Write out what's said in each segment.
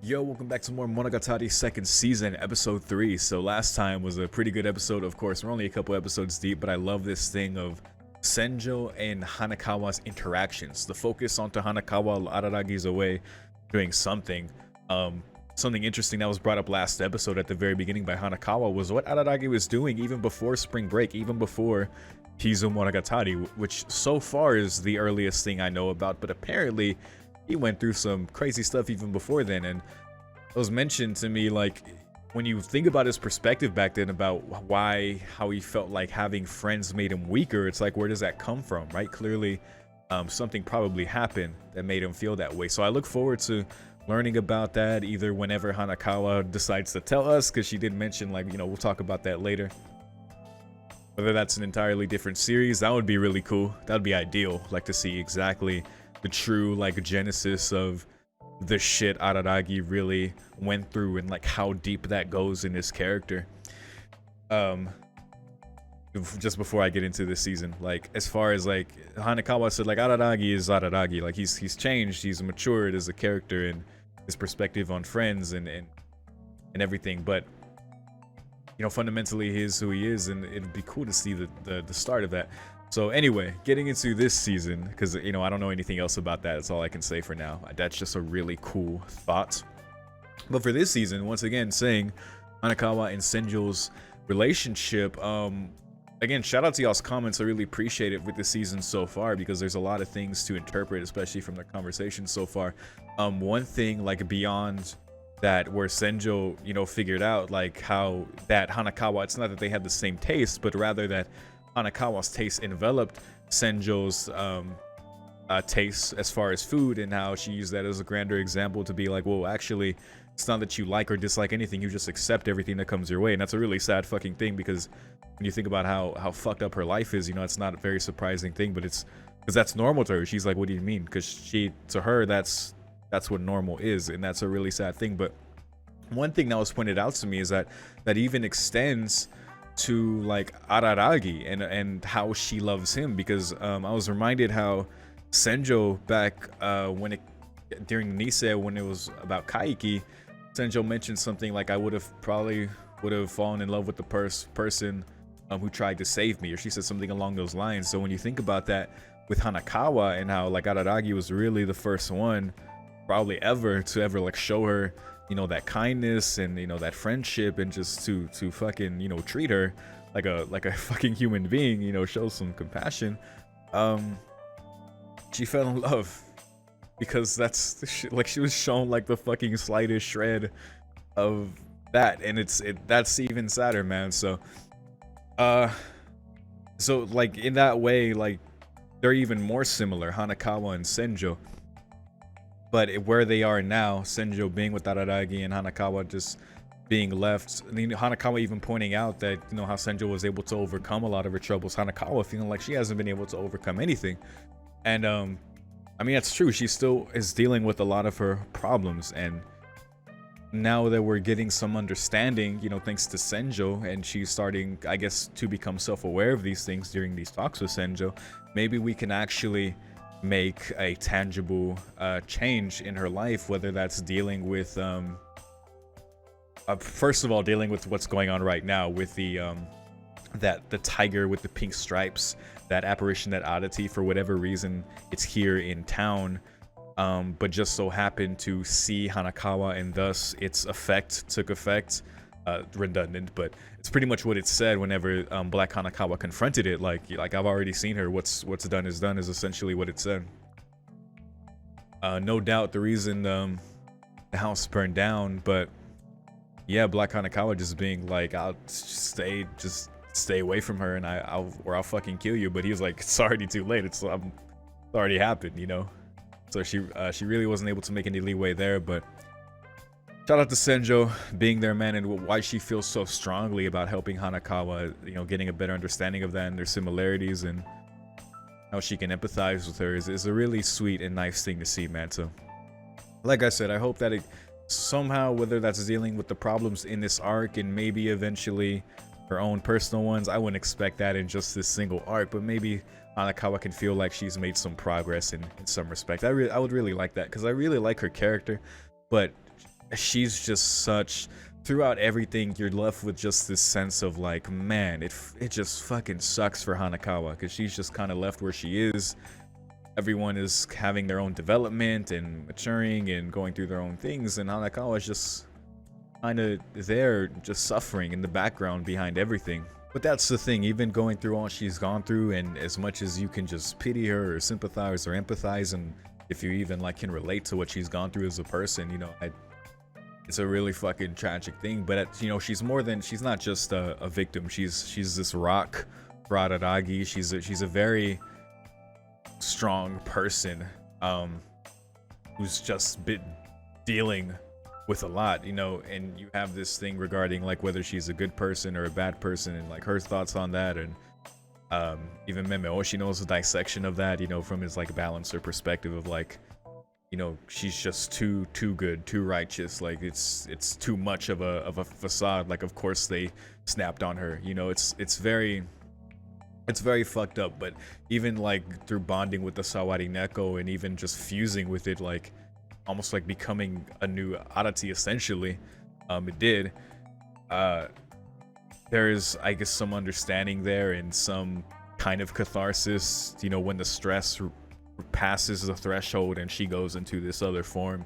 Yo, welcome back to more Monogatari second season, episode 3. So last time was a pretty good episode, of course. We're only a couple episodes deep, but I love this thing of Senjo and Hanakawa's interactions. The focus onto Hanakawa while Araragi's away doing something. Something interesting that was brought up last episode at the very beginning by Hanakawa was what Araragi was doing even before spring break, even before Kizu Monogatari, which so far is the earliest thing I know about, but apparently he went through some crazy stuff even before then. And it was mentioned to me, like, when you think about his perspective back then about how he felt like having friends made him weaker, it's like, where does that come from, right? Clearly something probably happened that made him feel that way. So I look forward to learning about that either whenever Hanakawa decides to tell us, because she did mention, like, you know, we'll talk about that later. Whether that's an entirely different series, that would be really cool. That would be ideal, like, to see exactly the true, like, genesis of the shit Araragi really went through and, like, how deep that goes in his character. Just before I get into this season, like, as far as, like, Hanakawa said, like, Araragi is Araragi, like, he's changed, he's matured as a character and his perspective on friends and everything, but you know, fundamentally he is who he is, and it'd be cool to see the start of that. So anyway, getting into this season, because, you know, I don't know anything else about that. That's all I can say for now. That's just a really cool thought. But for this season, once again, saying Hanakawa and Senjo's relationship, again, shout out to y'all's comments. I really appreciate it with the season so far, because there's a lot of things to interpret, especially from the conversation so far. One thing, like, beyond that, where Senjo, you know, figured out, like, how that Hanakawa, it's not that they had the same taste, but rather that Hanakawa's taste enveloped Senjo's taste as far as food, and how she used that as a grander example to be like, well, actually, it's not that you like or dislike anything, you just accept everything that comes your way. And that's a really sad fucking thing, because when you think about how fucked up her life is, you know, it's not a very surprising thing, but it's because that's normal to her. She's like, what do you mean? Because to her, that's what normal is, and that's a really sad thing. But one thing that was pointed out to me is that even extends to, like, Araragi and how she loves him, because I was reminded how Senjo back during Nisei, when it was about Kaiki, Senjo mentioned something like, I would have fallen in love with the person who tried to save me, or she said something along those lines. So when you think about that with Hanakawa, and how, like, Araragi was really the first one probably ever to like show her, you know, that kindness and, you know, that friendship, and just to fucking, you know, treat her like a fucking human being, you know, show some compassion. She fell in love because that's like, she was shown, like, the fucking slightest shred of that, and that's even sadder, man. So like, in that way, like, they're even more similar, Hanakawa and Senjo. But where they are now, Senjo being with Araragi and Hanakawa just being left. I mean, Hanakawa even pointing out that, you know, how Senjo was able to overcome a lot of her troubles. Hanakawa feeling like she hasn't been able to overcome anything. And I mean, that's true. She still is dealing with a lot of her problems. And now that we're getting some understanding, you know, thanks to Senjo, and she's starting, I guess, to become self-aware of these things during these talks with Senjo, maybe we can actually make a tangible change in her life, whether that's dealing with first of all, dealing with what's going on right now with the tiger with the pink stripes, that apparition, that oddity. For whatever reason, it's here in town, but just so happened to see Hanakawa, and thus its effect took effect. Redundant, but it's pretty much what it said whenever Black Hanakawa confronted it. Like, I've already seen her. What's done is done, is essentially what it said. No doubt the reason the house burned down, but yeah, Black Hanakawa just being like, I'll just stay away from her, and I'll fucking kill you. But he was like, it's already too late. It's already happened, you know. So she really wasn't able to make any leeway there. But shout out to Senjo being there, man, and why she feels so strongly about helping Hanakawa, you know, getting a better understanding of that and their similarities, and how she can empathize with her is a really sweet and nice thing to see, man. So, like I said, I hope that it somehow, whether that's dealing with the problems in this arc and maybe eventually her own personal ones, I wouldn't expect that in just this single arc, but maybe Hanakawa can feel like she's made some progress in some respect. I would really like that, because I really like her character, but she's just such, throughout everything you're left with just this sense of like, man, it just fucking sucks for Hanakawa, because she's just kind of left where she is. Everyone is having their own development and maturing and going through their own things, and Hanakawa is just kind of there, just suffering in the background behind everything. But that's the thing, even going through all she's gone through, and as much as you can just pity her or sympathize or empathize, and if you even like can relate to what she's gone through as a person, you know, it's a really fucking tragic thing. But you know, she's more than, she's not just a victim. She's this rock for Araragi. She's a very strong person, who's just been dealing with a lot, you know. And you have this thing regarding like whether she's a good person or a bad person, and like her thoughts on that, and even Memeoshi knows the dissection of that, you know, from his like balancer perspective of like, you know, she's just too good, too righteous, like it's too much of a facade, like of course they snapped on her, you know. It's very fucked up. But even like through bonding with the Sawari Neko and even just fusing with it, like almost like becoming a new Arati essentially, it did, there is, I guess, some understanding there and some kind of catharsis, you know, when the stress passes the threshold and she goes into this other form,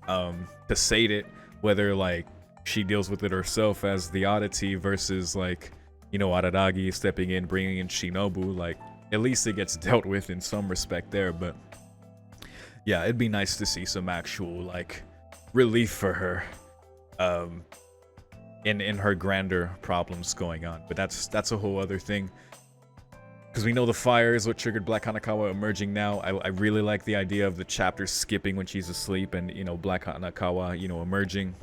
to sate it, whether like she deals with it herself as the oddity versus like, you know, Araragi stepping in, bringing in Shinobu, like at least it gets dealt with in some respect there. But yeah, it'd be nice to see some actual like relief for her, in her grander problems going on. But that's a whole other thing, because we know the fire is what triggered Black Hanakawa emerging now. I really like the idea of the chapter skipping when she's asleep, and you know, Black Hanakawa, you know, emerging,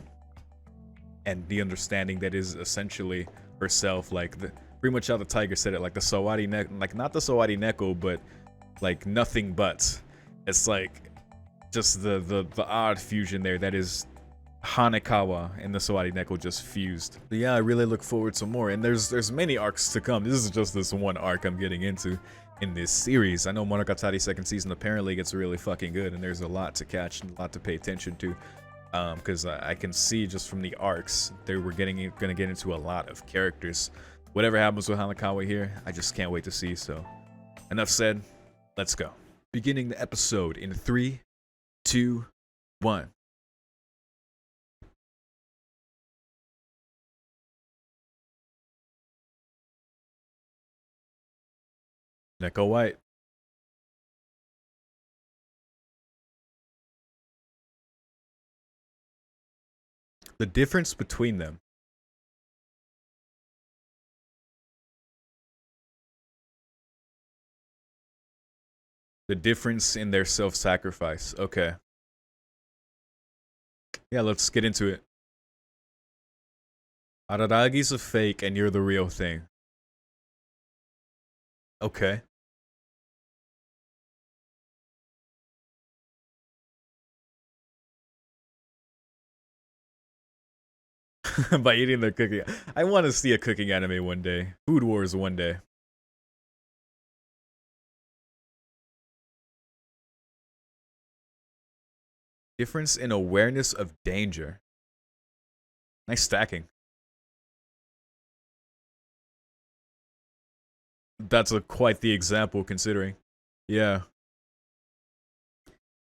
and the understanding that is essentially herself, like pretty much how the tiger said it, like the Sawari Neko, like not the Sawari Neko, but like nothing but. It's like just the odd fusion there that is Hanekawa and the Sawari Neko just fused. But yeah, I really look forward to more, and there's many arcs to come. This is just this one arc I'm getting into in this series. I know Monogatari second season apparently gets really fucking good, and there's a lot to catch and a lot to pay attention to, because I can see just from the arcs they were gonna get into a lot of characters. Whatever happens with Hanekawa here, I just can't wait to see. So enough said, let's go. Beginning the episode in 3, 2, 1. Neko White. The difference between them. The difference in their self-sacrifice. Okay. Yeah, let's get into it. Araragi's a fake and you're the real thing. Okay. By eating their cooking. I want to see a cooking anime one day. Food Wars one day. Difference in awareness of danger. Nice stacking. That's quite the example considering. Yeah.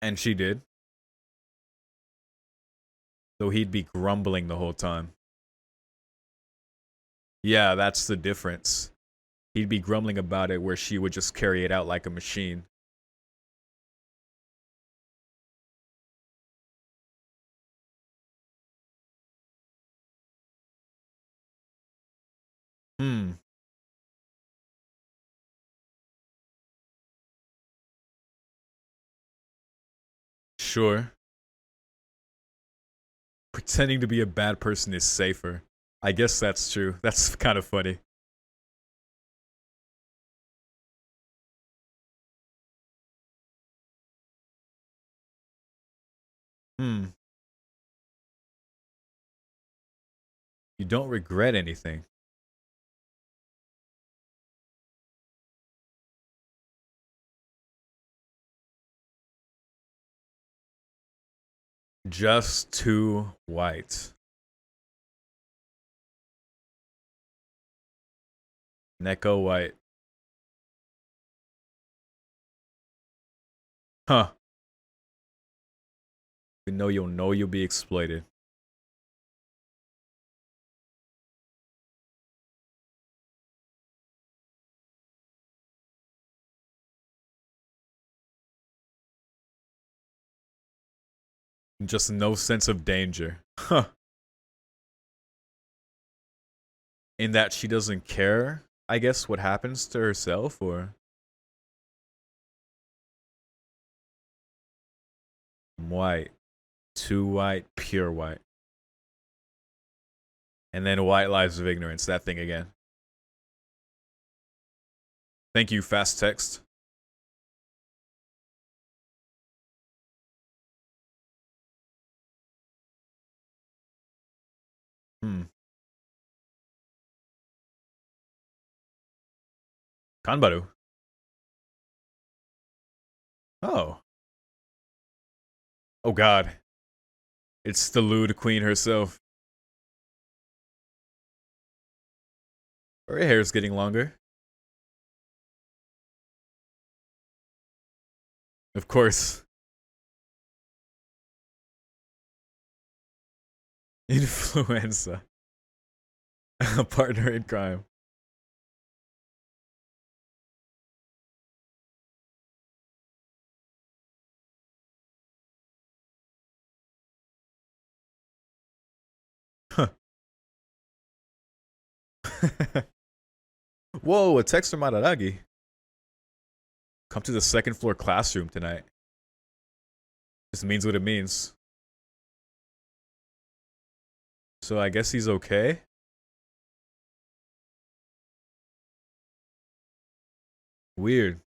And she did. Though he'd be grumbling the whole time. Yeah, that's the difference. He'd be grumbling about it where she would just carry it out like a machine. Hmm. Sure. Pretending to be a bad person is safer. I guess that's true. That's kind of funny. Hmm. You don't regret anything. Just too white. Neko white. Huh. We know you'll be exploited. Just no sense of danger. Huh. In that she doesn't care, I guess, what happens to herself, or white. Too white, pure white. And then white lives of ignorance, that thing again. Thank you, fast text. Hmm. Kanbaru. Oh. Oh god. It's the lewd queen herself. Her hair's getting longer. Of course. Influenza. A partner in crime. Huh. Whoa, a text from Araragi. Come to the second floor classroom tonight. This means what it means. So I guess he's okay? Weird.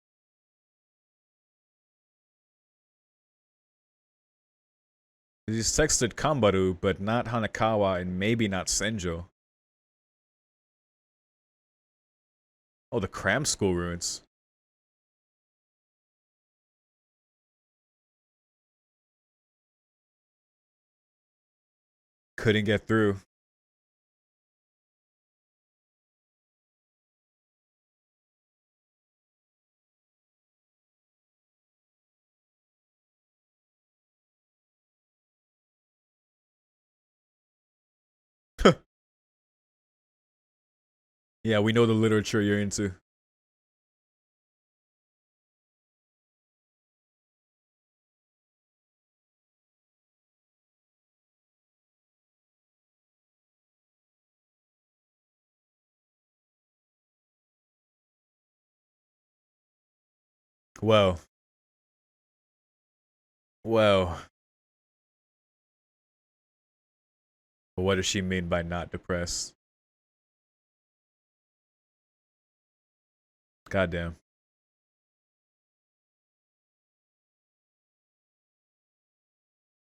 He's texted Kambaru, but not Hanakawa and maybe not Senjo. Oh, the cram school ruins. Couldn't get through. Yeah, we know the literature you're into. Well. Well. But what does she mean by not depressed? Goddamn.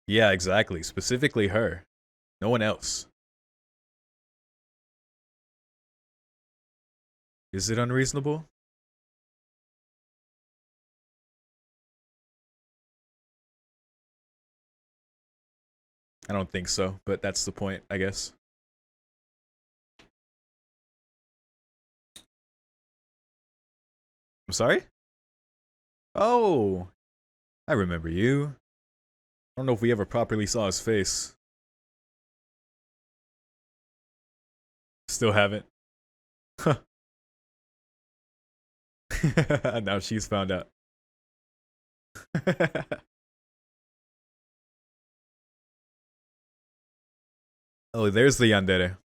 Yeah, exactly. Specifically her. No one else. Is it unreasonable? I don't think so, but that's the point, I guess. I'm sorry? Oh, I remember you. I don't know if we ever properly saw his face. Still haven't. Now she's found out. Oh, there's the yandere.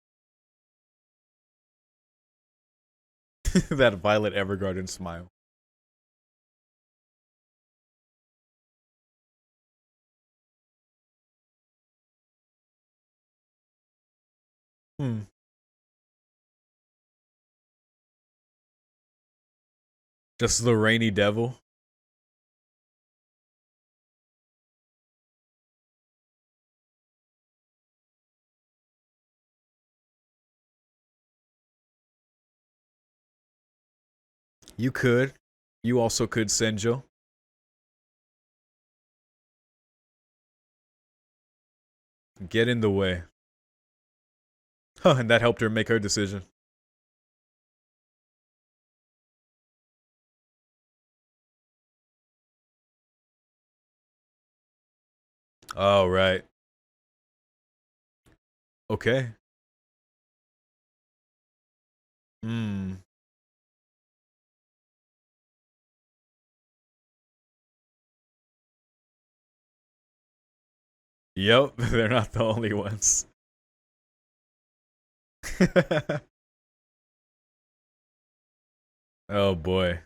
That Violet Evergarden smile. Hmm. Just the rainy devil. You could. You also could, Senjo. Get in the way. Huh, and that helped her make her decision. Oh, right. Okay. Hmm. Yep, they're not the only ones. Oh boy.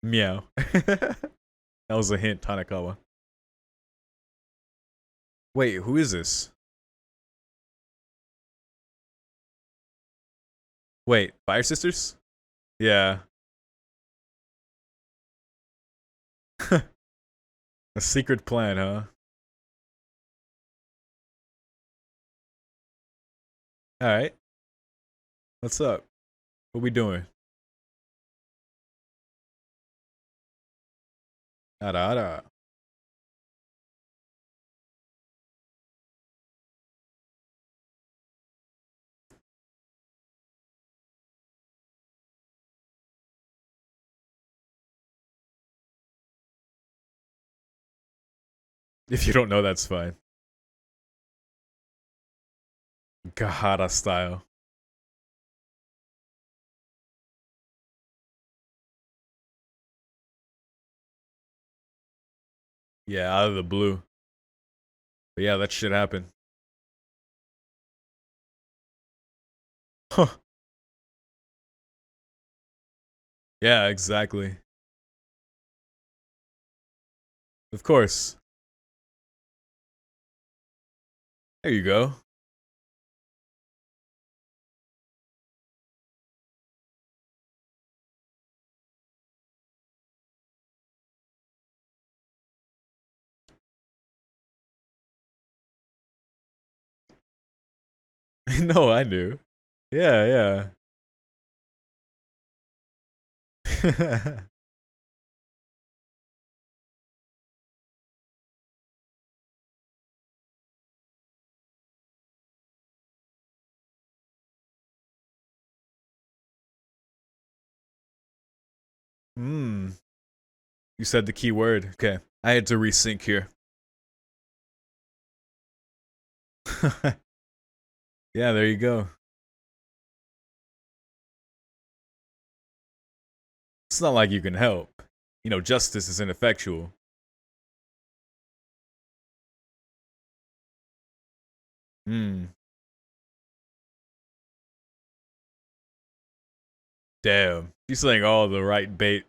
Meow. That was a hint, Tanakawa. Wait, who is this? Wait, Fire Sisters? Yeah. A secret plan, huh? Alright. What's up? What we doing? Ara ara. If you don't know, that's fine. Gahara style. Yeah, out of the blue. But yeah, that shit happened. Huh. Yeah, exactly. Of course. There you go. No, I knew. Yeah, yeah. Hmm. You said the key word. Okay. I had to resync here. Yeah, there you go. It's not like you can help. You know, justice is ineffectual. Hmm. Damn. You're saying all the right bait.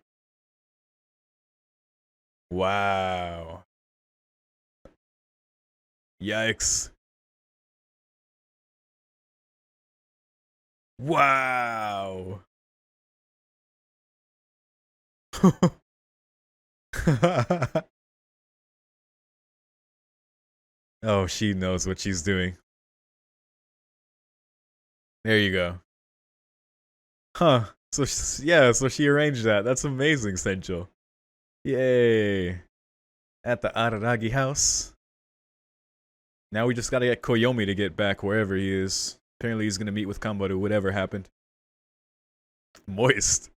Wow. Yikes. Wow. Oh, she knows what she's doing. There you go. Huh. So, yeah, so she arranged that. That's amazing, Sencho. Yay. At the Araragi house. Now we just gotta get Koyomi to get back wherever he is. Apparently he's gonna meet with Kambaru, whatever happened. Moist.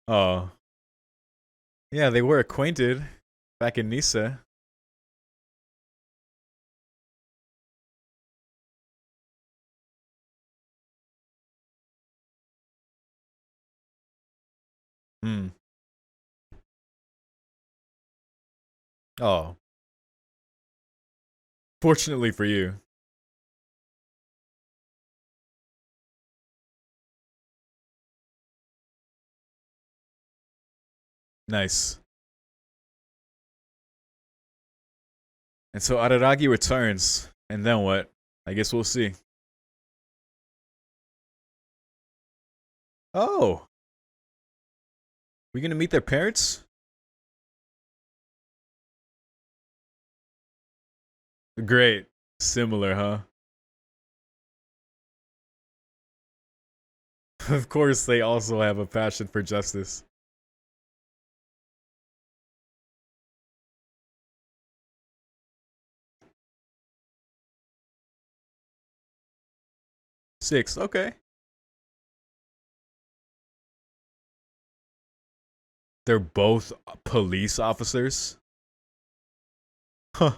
Oh. Yeah, they were acquainted back in Nisa. Hmm. Oh. Fortunately for you. Nice. And so Araragi returns. And then what? I guess we'll see. Oh. We gonna meet their parents? Great. Similar, huh? Of course, they also have a passion for justice. 6. Okay. They're both police officers. Huh.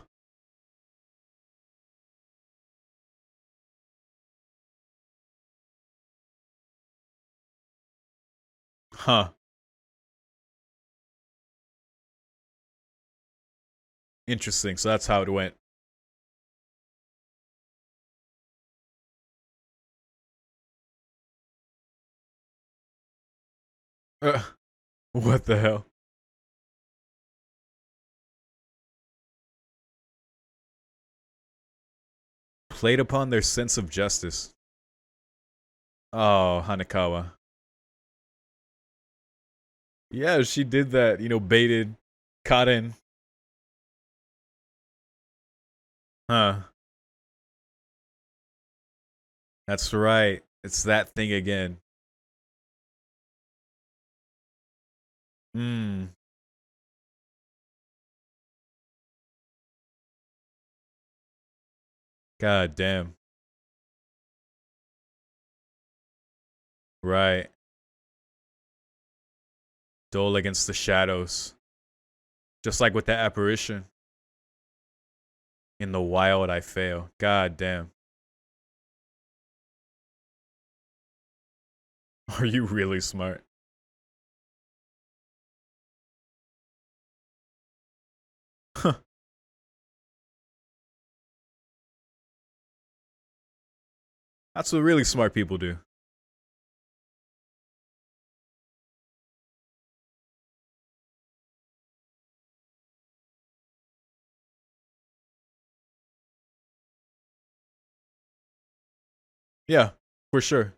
Huh. Interesting. So that's how it went. Uh, what the hell? Played upon their sense of justice. Oh, Hanekawa. Yeah, she did that. Baited Karen. Huh. That's right. It's that thing again. Hmm. God damn. Right. Duel against the shadows. Just like with that apparition. In the wild, I fail. God damn. Are you really smart? Huh. That's what really smart people do. Yeah, for sure.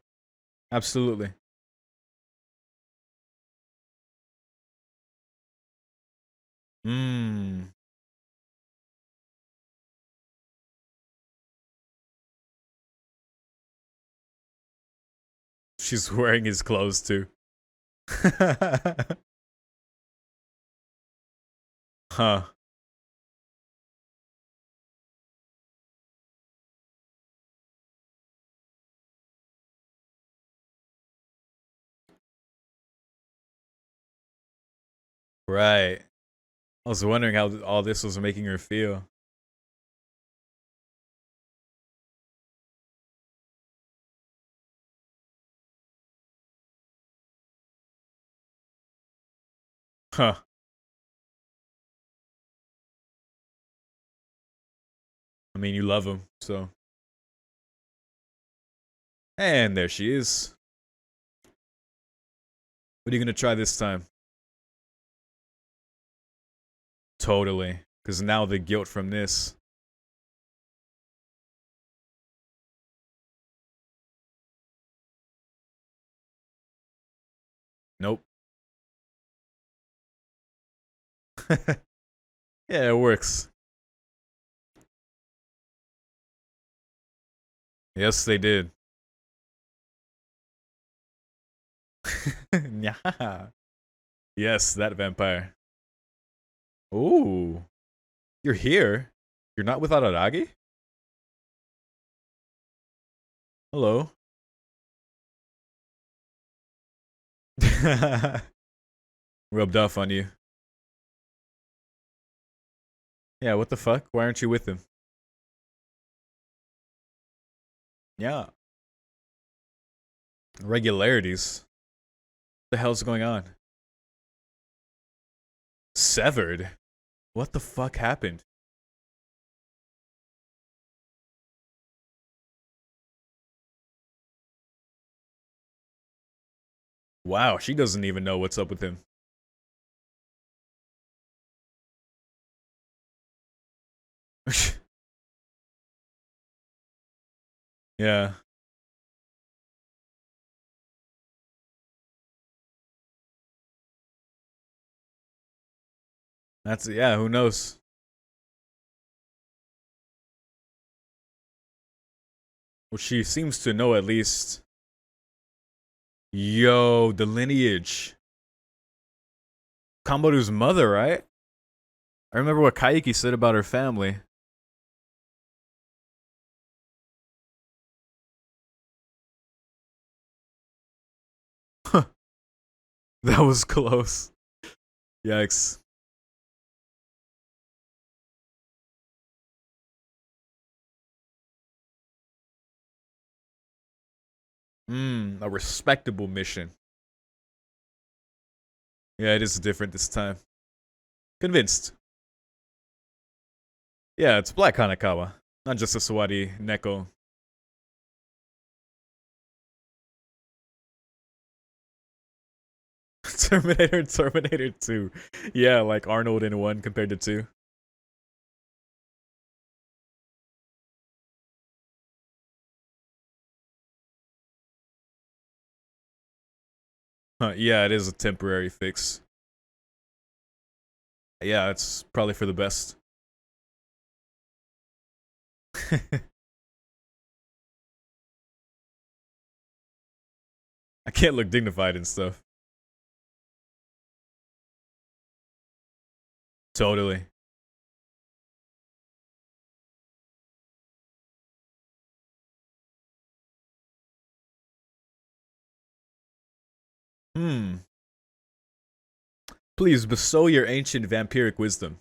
Absolutely. Mmm. She's wearing his clothes too. Huh. Right. I was wondering how all this was making her feel. Huh. I mean, you love him, so. And there she is. What are you gonna try this time? Totally. Because now the guilt from this. Nope. Yeah, it works. Yes, they did. Yeah. Yes, that vampire. Ooh. You're here? You're not with Araragi? Hello. Rubbed off on you. Yeah, what the fuck? Why aren't you with him? Yeah. Regularities. What the hell's going on? Severed? What the fuck happened? Wow, she doesn't even know what's up with him. Yeah. Yeah, who knows? Well, she seems to know at least. Yo, the lineage. Kambaru's mother, right? I remember what Kaiki said about her family. That was close. Yikes. A respectable mission. Yeah, it is different this time. Convinced. Yeah, it's Black Hanakawa, not just a Sawadi Neko. Terminator 2. Yeah, like Arnold in 1 compared to 2. Yeah, it is a temporary fix. Yeah, it's probably for the best. I can't look dignified and stuff. Totally. Hmm. Please bestow your ancient vampiric wisdom.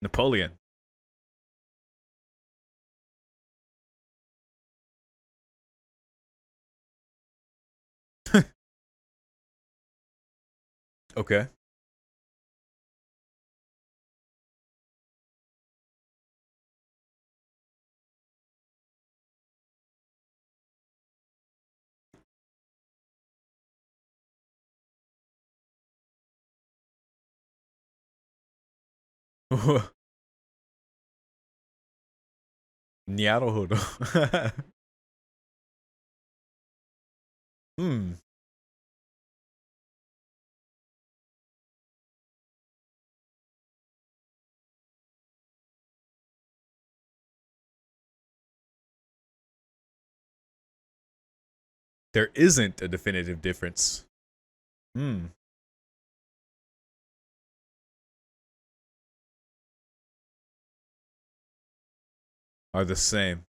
Napoleon. Okay. Nyaruhodo. Hmm. There isn't a definitive difference. Hmm. Are the same.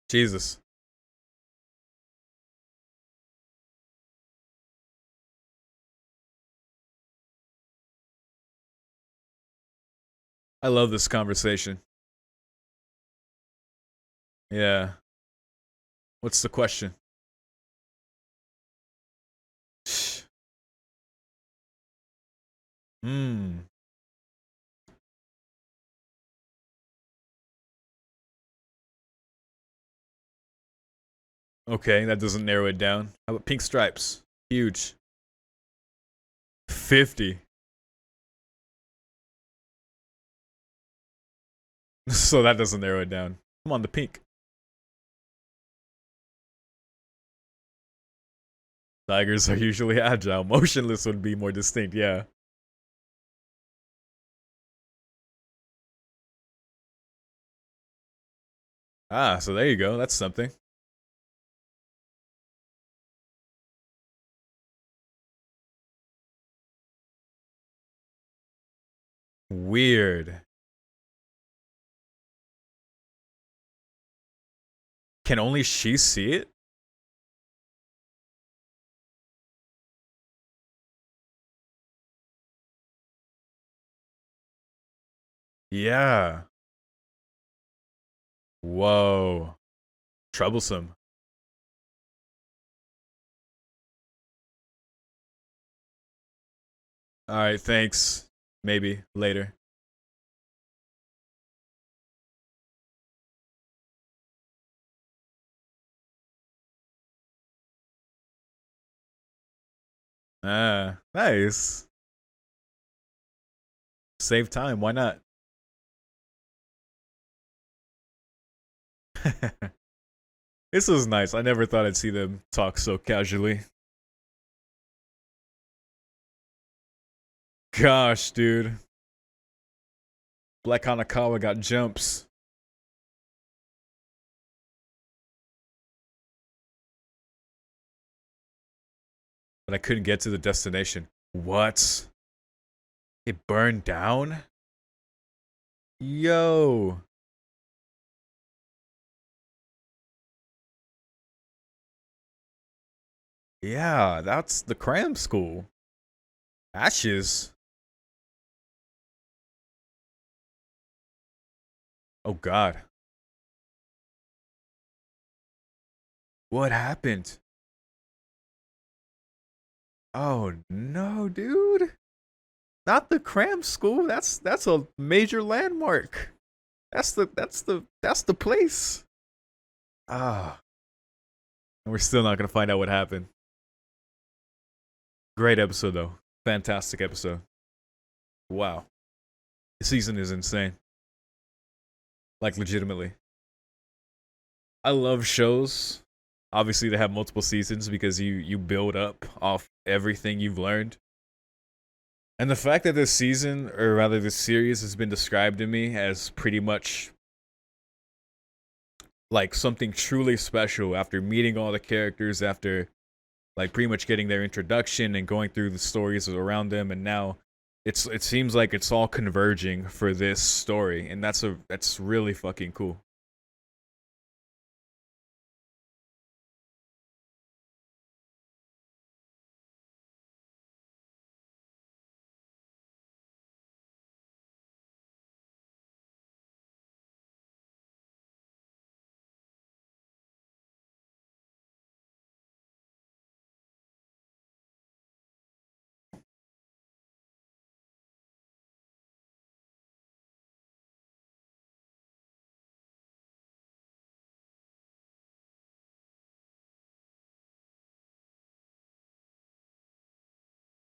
Jesus. I love this conversation. Yeah. What's the question? Hmm. Okay, that doesn't narrow it down. How about pink stripes? Huge. 50. So that doesn't narrow it down. Come on, the pink. Tigers are usually agile. Motionless would be more distinct, yeah. Ah, so there you go. That's something. Weird. Can only she see it? Yeah. Whoa. Troublesome. Alright, thanks. Maybe later. Ah, nice. Save time, why not? This was nice. I never thought I'd see them talk so casually. Gosh, dude. Black Hanakawa got jumps. But I couldn't get to the destination. What? It burned down? Yo. Yeah, that's the cram school. Ashes. Oh God. What happened? Oh no, dude. Not the cram school. That's a major landmark. That's the place. Ah, and we're still not gonna find out what happened. Great episode though. Fantastic episode. Wow. The season is insane. Like legitimately. I love shows. Obviously they have multiple seasons because you build up off everything you've learned. And the fact that this season, or rather this series, has been described to me as pretty much like something truly special after meeting all the characters, after like pretty much getting their introduction and going through the stories around them, and now it seems like it's all converging for this story, and that's really fucking cool.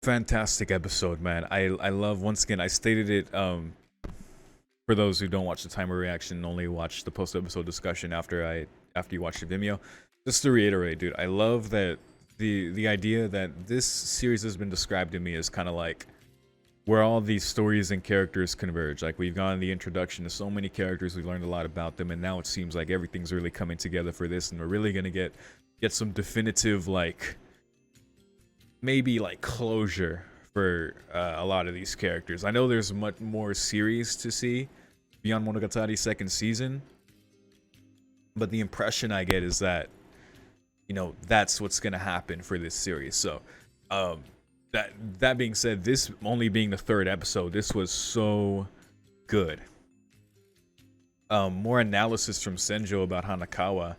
Fantastic episode, man. I love, once again, I stated it for those who don't watch the timer reaction, only watch the post episode discussion after you watch the Vimeo. Just to reiterate, dude, I love that the idea that this series has been described to me as kind of like where all these stories and characters converge. Like, we've gotten the introduction to so many characters, we've learned a lot about them, and now it seems like everything's really coming together for this, and we're really gonna get some definitive, like, maybe like closure for a lot of these characters. I know there's much more series to see beyond Monogatari second season, but the impression I get is that, you know, that's what's gonna happen for this series. So um that being said, this only being the third episode, this was so good. More analysis from Senjo about Hanakawa,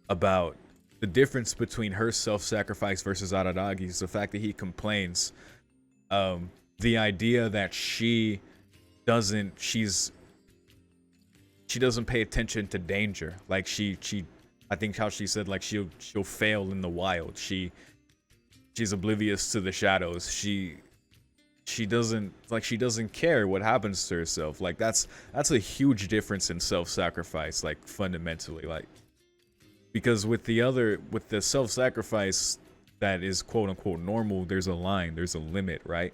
about the difference between her self-sacrifice versus Araragi's, the fact that he complains, the idea that doesn't she's she doesn't pay attention to danger. Like, she I think how she said, like, she'll fail in the wild. She's oblivious to the shadows. She doesn't, like, she doesn't care what happens to herself. Like, that's a huge difference in self-sacrifice, like, fundamentally. Like, because with the self-sacrifice that is quote unquote normal, there's a line, there's a limit, right?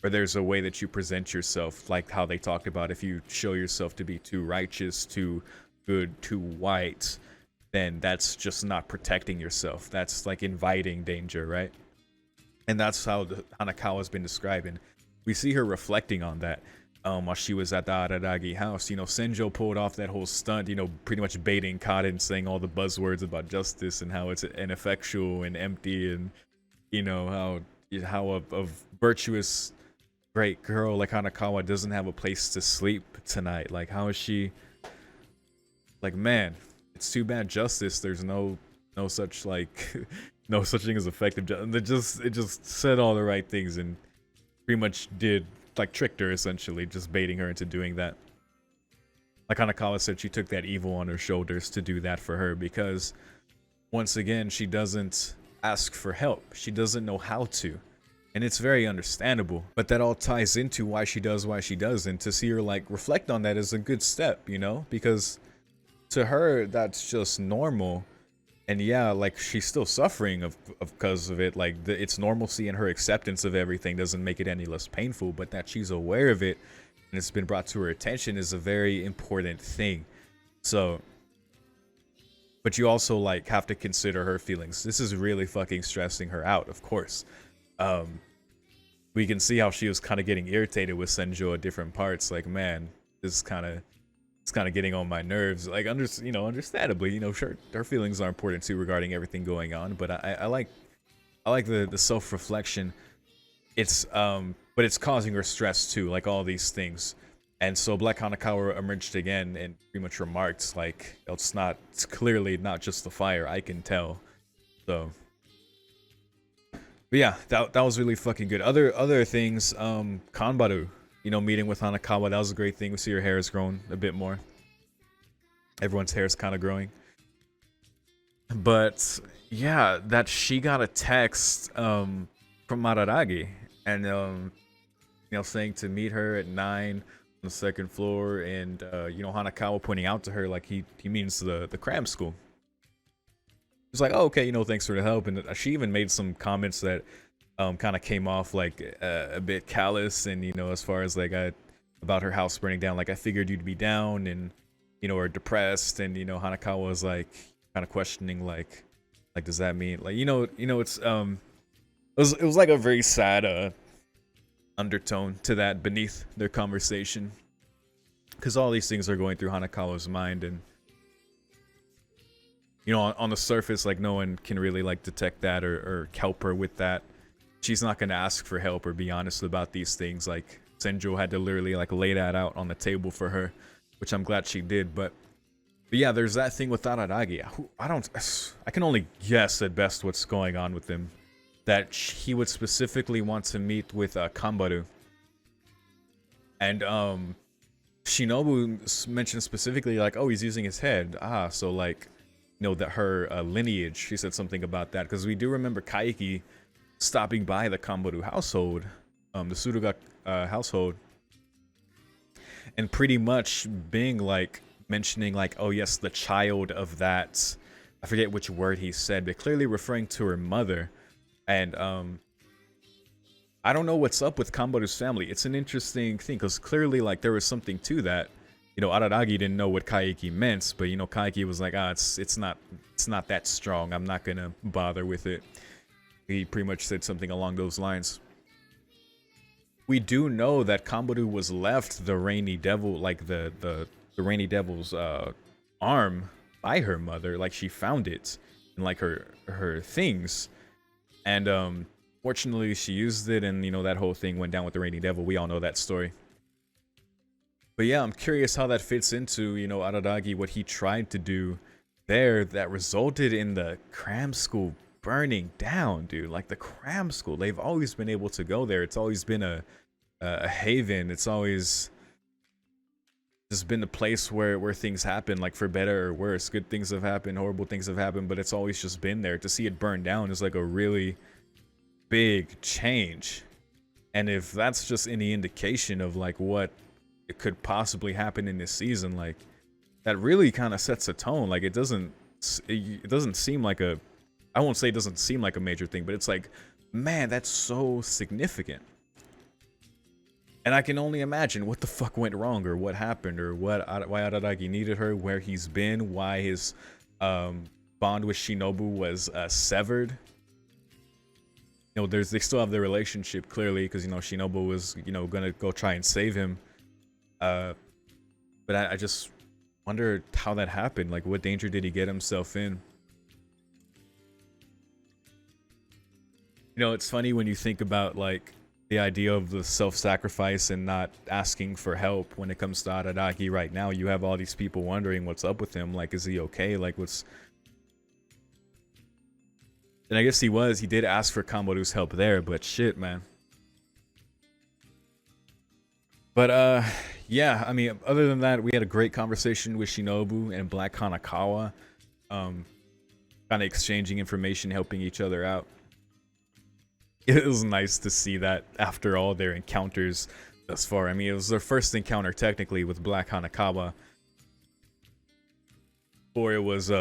Or there's a way that you present yourself, like how they talked about, if you show yourself to be too righteous, too good, too white, then that's just not protecting yourself. That's like inviting danger, right? And that's how Hanakawa's been described. And we see her reflecting on that while she was at the Araragi house. You know, Senjo pulled off that whole stunt, you know, pretty much baiting Kaden, saying all the buzzwords about justice and how it's ineffectual and empty, and, you know, how a virtuous great girl like Hanakawa doesn't have a place to sleep tonight. Like, how is she, like, man, it's too bad justice, there's no such, like, no such thing as effective justice. It just said all the right things and pretty much did, like, tricked her, essentially, just baiting her into doing that. Like Hanakawa said, she took that evil on her shoulders to do that for her, because once again, she doesn't ask for help. She doesn't know how to. And it's very understandable, but that all ties into why she does, and to see her, like, reflect on that is a good step, you know, because to her that's just normal. And yeah, like, she's still suffering of because of it. Like, its normalcy and her acceptance of everything doesn't make it any less painful, but that she's aware of it and it's been brought to her attention is a very important thing. So, but you also, like, have to consider her feelings. This is really fucking stressing her out, of course. We can see how she was kind of getting irritated with Senjo at different parts. Like, man, this is kind of getting on my nerves. Like, understandably, you know, sure, her feelings are important too regarding everything going on. But I like I like the self-reflection. It's but it's causing her stress too, like all these things. And so Black Hanakawa emerged again and pretty much remarked like it's clearly not just the fire, I can tell. So but yeah, that was really fucking good. Other things, Kanbaru, meeting with Hanakawa, that was a great thing. We see her hair has grown a bit more. Everyone's hair is kind of growing. But yeah, that she got a text from Mararagi and saying to meet her at 9 on the second floor, and Hanakawa pointing out to her like he means the cram school. He's like, oh, okay, thanks for the help. And she even made some comments that kind of came off like a bit callous, and as far as like about her house burning down, like I figured you'd be down and or depressed, and Hanakawa was like kind of questioning like does that mean like it's it was like a very sad undertone to that beneath their conversation, because all these things are going through Hanakawa's mind, and on the surface, like no one can really like detect that or help her with that. She's not gonna ask for help or be honest about these things. Like Senjo had to literally like lay that out on the table for her, which I'm glad she did. But yeah, there's that thing with Araragi. I can only guess at best what's going on with him. That he would specifically want to meet with Kanbaru. And Shinobu mentioned specifically like, oh, he's using his head. So like, that her lineage, she said something about that. Because we do remember Kaiki stopping by the Kanbaru household, the Suruga household, and pretty much being like, mentioning like, oh yes, the child of that, I forget which word he said, but clearly referring to her mother. And I don't know what's up with Kanbaru's family. It's an interesting thing, because clearly like there was something to that. Araragi didn't know what Kaiki meant, but Kaiki was like, it's not that strong, I'm not gonna bother with it. He pretty much said something along those lines. We do know that Kanbaru was left the Rainy Devil, like the Rainy Devil's arm by her mother. Like she found it in like her things, and fortunately she used it, and that whole thing went down with the Rainy Devil. We all know that story. But yeah, I'm curious how that fits into Araragi, what he tried to do there that resulted in the cram school burning down, dude. Like the cram school, they've always been able to go there. It's always been a haven. It's always just been a place where things happen, like for better or worse. Good things have happened, horrible things have happened, but it's always just been there. To see it burn down is like a really big change. And if that's just any indication of like what it could possibly happen in this season, like that really kind of sets a tone. Like it doesn't seem like I won't say it doesn't seem like a major thing, but it's like, man, that's so significant. And I can only imagine what the fuck went wrong, or what happened, or why Araragi needed her, where he's been, why his bond with Shinobu was severed. They still have their relationship clearly, because Shinobu was gonna go try and save him. But I just wonder how that happened. Like, what danger did he get himself in? It's funny when you think about like the idea of the self-sacrifice and not asking for help when it comes to Araragi right now. You have all these people wondering what's up with him. Like, is he okay? Like, and I guess he did ask for Kanbaru's help there, but shit, man. But yeah, I mean, other than that, we had a great conversation with Shinobu and Black Hanakawa, kind of exchanging information, helping each other out. It was nice to see that after all their encounters thus far. I mean, it was their first encounter technically with Black Hanakawa, or it was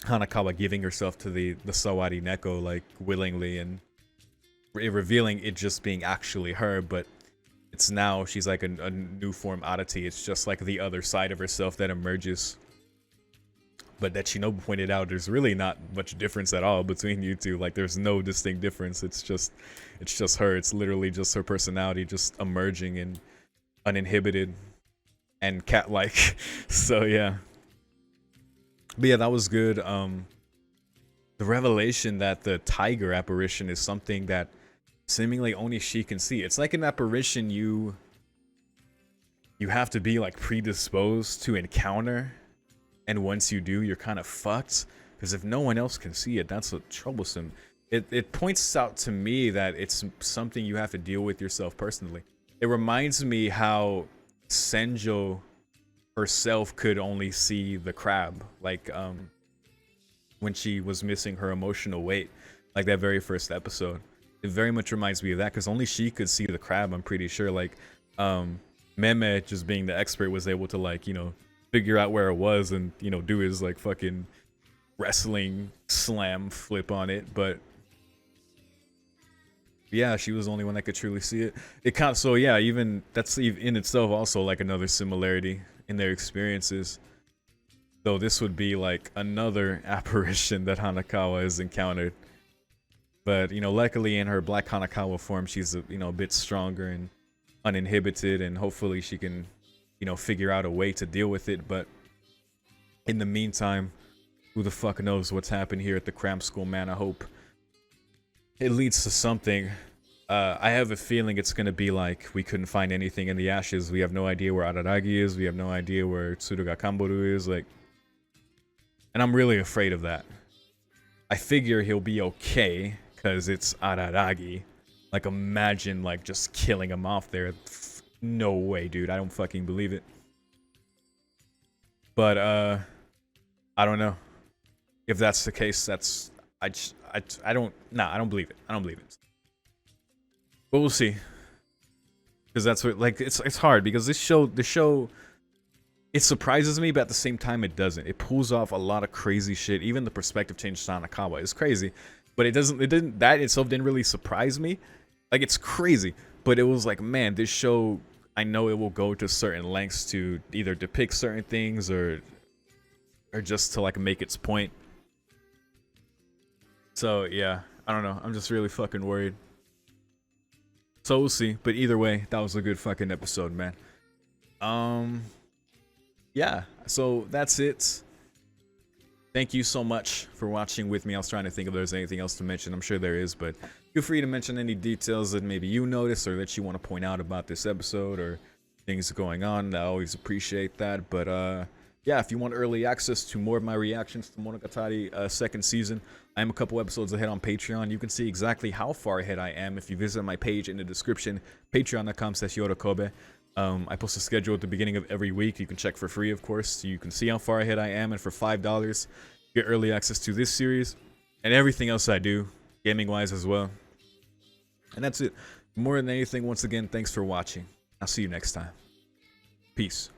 Hanakawa giving herself to the Sawari Neko like willingly, and revealing it just being actually her. But it's now she's like a new form oddity. It's just like the other side of herself that emerges. But that Shinobu pointed out, there's really not much difference at all between you two. Like, there's no distinct difference. It's just her. It's literally just her personality just emerging and uninhibited and cat-like. So yeah. But yeah, that was good. the revelation that the tiger apparition is something that seemingly only she can see. It's like an apparition you have to be like predisposed to encounter, and once you do, you're kind of fucked. Because if no one else can see it, that's what troublesome. It points out to me that it's something you have to deal with yourself personally. It reminds me how Senjo herself could only see the crab, like when she was missing her emotional weight, like that very first episode. It very much reminds me of that, because only she could see the crab, I'm pretty sure. Like Meme, just being the expert, was able to, like, you know, figure out where it was and, you know, do his like fucking wrestling slam flip on it. But yeah, she was the only one that could truly see it. It kind of, so yeah, even that's in itself also like another similarity in their experiences. Though this would be like another apparition that Hanakawa has encountered. But, you know, luckily in her Black Hanakawa form, she's a, you know, a bit stronger and uninhibited, and hopefully she can, you know, figure out a way to deal with it. But in the meantime, who the fuck knows what's happened here at the cram school, man. I hope it leads to something. I have a feeling it's gonna be like, we couldn't find anything in the ashes. We have no idea where Araragi is. We have no idea where Tsuruga Kamboru is. Like, and I'm really afraid of that. I figure he'll be okay, because it's Araragi. Like, imagine, like, just killing him off there. No way, dude. I don't fucking believe it. But, I don't know. If that's the case, that's... I don't believe it. I don't believe it. But we'll see. Because that's what, like, it's hard, because the show, it surprises me, but at the same time, it doesn't. It pulls off a lot of crazy shit. Even the perspective change to Hanakawa is crazy. But that itself didn't really surprise me. Like, it's crazy. But it was like, man, this show, I know it will go to certain lengths to either depict certain things or just to, like, make its point. So, yeah, I don't know. I'm just really fucking worried. So we'll see. But either way, that was a good fucking episode, man. Yeah, so that's it. Thank you so much for watching with me. I was trying to think if there's anything else to mention. I'm sure there is, but feel free to mention any details that maybe you noticed or that you want to point out about this episode or things going on. I always appreciate that. But yeah, if you want early access to more of my reactions to Monogatari second season, I am a couple episodes ahead on Patreon. You can see exactly how far ahead I am if you visit my page in the description, patreon.com/YOROKOBE. I post a schedule at the beginning of every week. You can check for free, of course, so you can see how far ahead I am. And for $5, get early access to this series and everything else I do, gaming-wise as well. And that's it. More than anything, once again, thanks for watching. I'll see you next time. Peace.